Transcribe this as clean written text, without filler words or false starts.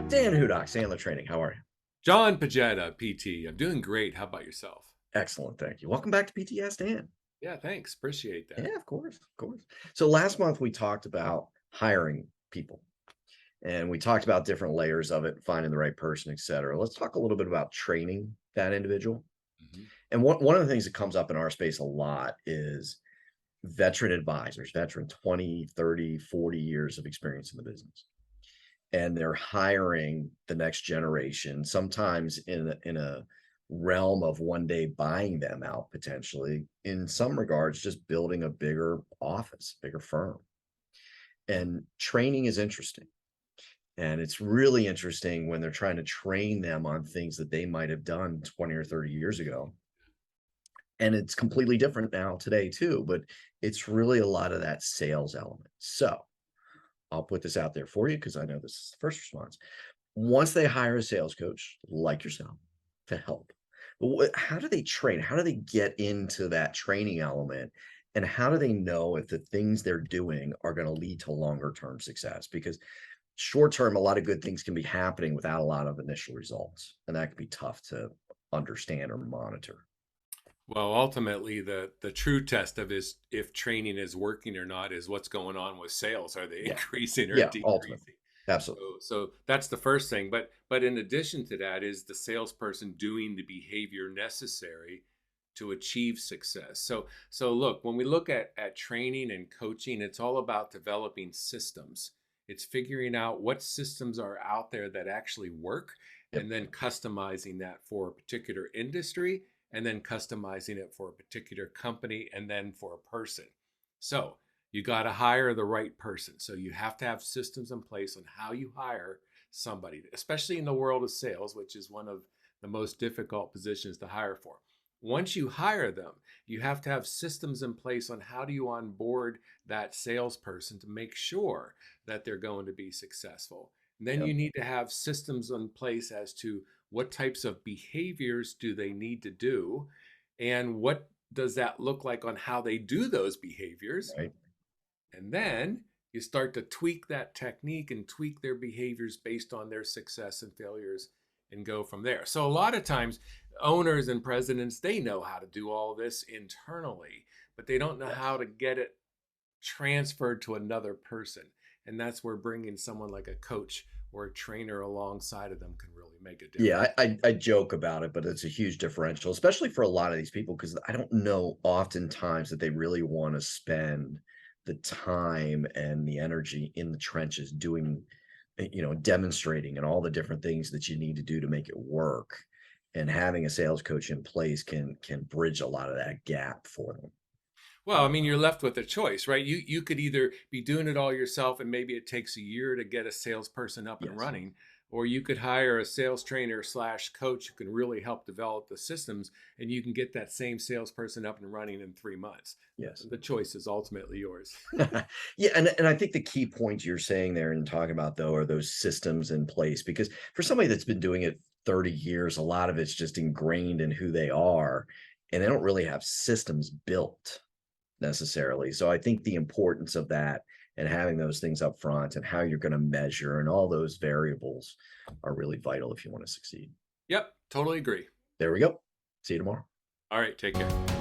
Dan Hudock, Sandler Training. How are you? John Pagetta, PT. I'm doing great. How about yourself? Excellent, thank you. Welcome back to PTS, Dan. Yeah, thanks. Appreciate that. Yeah, of course, of course. So last month we talked about hiring people, and we talked about different layers of it, finding the right person, et cetera. Let's talk a little bit about training that individual. Mhm. And one of the things that comes up in our space a lot is veteran advisors, veteran 20, 30, 40 years of experience in the business. And they're hiring the next generation, sometimes in a realm of one day buying them out potentially, in some regards, just building a bigger office, bigger firm. And training is interesting. And it's really interesting when they're trying to train them on things that they might have done 20 or 30 years ago. And it's completely different now today too, but it's really a lot of that sales element. So I'll put this out there for you because I know this is the first response. Once they hire a sales coach like yourself to help, how do they train? How do they get into that training element? And how do they know if the things they're doing are going to lead to longer term success? Because short term, a lot of good things can be happening without a lot of initial results. And that can be tough to understand or monitor. Well, ultimately, the true test of is if training is working or not is what's going on with sales. Are they Yeah. increasing or Yeah. Ultimately. decreasing? Absolutely. So that's the first thing. But in addition to that, is the salesperson doing the behavior necessary to achieve success? So look, when we look at training and coaching, it's all about developing systems. It's figuring out what systems are out there that actually work Yep. and then customizing that for a particular industry and then customizing it for a particular company and then for a person. So you got to hire the right person. So you have to have systems in place on how you hire somebody, especially in the world of sales, which is one of the most difficult positions to hire for. Once you hire them, you have to have systems in place on how do you onboard that salesperson to make sure that they're going to be successful. And then Yep. you need to have systems in place as to what types of behaviors do they need to do and what does that look like on how they do those behaviors. Right. And then you start to tweak that technique and tweak their behaviors based on their success and failures and go from there. So a lot of times owners and presidents, they know how to do all this internally, but they don't know how Yes. to get it transferred to another person. And that's where bringing someone like a coach or a trainer alongside of them can really make a Yeah, difference. I joke about it, but it's a huge differential, especially for a lot of these people, because I don't know oftentimes that they really wanna spend the time and the energy in the trenches doing, demonstrating and all the different things that you need to do to make it work, and having a sales coach in place can bridge a lot of that gap for them. Well, I mean, you're left with a choice, right? You could either be doing it all yourself and maybe it takes a year to get a salesperson up and Yes, running, or you could hire a sales trainer slash coach who can really help develop the systems and you can get that same salesperson up and running in 3 months. yes. The choice is ultimately yours. Yeah, and I think the key points you're saying there and talking about though are those systems in place because for somebody that's been doing it 30 years, a lot of it's just ingrained in who they are, and they don't really have systems built necessarily. So I think the importance of that and having those things up front and how you're going to measure and all those variables are really vital if you want to succeed. Yep, totally agree. There we go. See you tomorrow. All right, take care.